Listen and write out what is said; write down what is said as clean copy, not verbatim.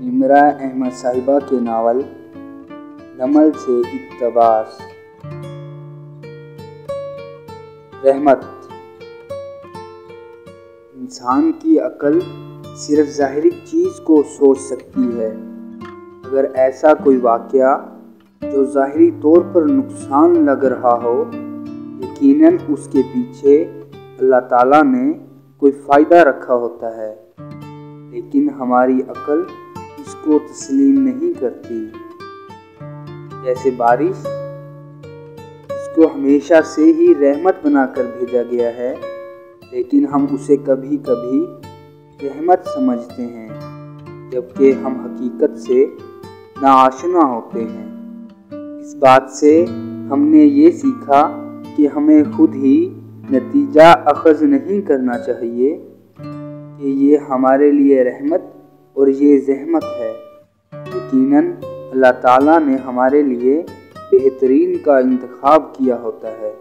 امراء احمد صاحبہ کے ناول نمل سے اقتباس۔ رحمت۔ انسان کی عقل صرف ظاہری چیز کو سوچ سکتی ہے۔ اگر ایسا کوئی واقعہ جو ظاہری طور پر نقصان لگ رہا ہو، یقیناً اس کے پیچھے اللہ تعالیٰ نے کوئی فائدہ رکھا ہوتا ہے، لیکن ہماری عقل اس کو تسلیم نہیں کرتی۔ جیسے بارش، اس کو ہمیشہ سے ہی رحمت بنا کر بھیجا گیا ہے، لیکن ہم اسے کبھی کبھی رحمت سمجھتے ہیں، جبکہ ہم حقیقت سے ناآشنا ہوتے ہیں۔ اس بات سے ہم نے یہ سیکھا کہ ہمیں خود ہی نتیجہ اخذ نہیں کرنا چاہیے کہ یہ ہمارے لیے رحمت اور یہ زحمت ہے۔ یقیناً اللہ تعالیٰ نے ہمارے لیے بہترین کا انتخاب کیا ہوتا ہے۔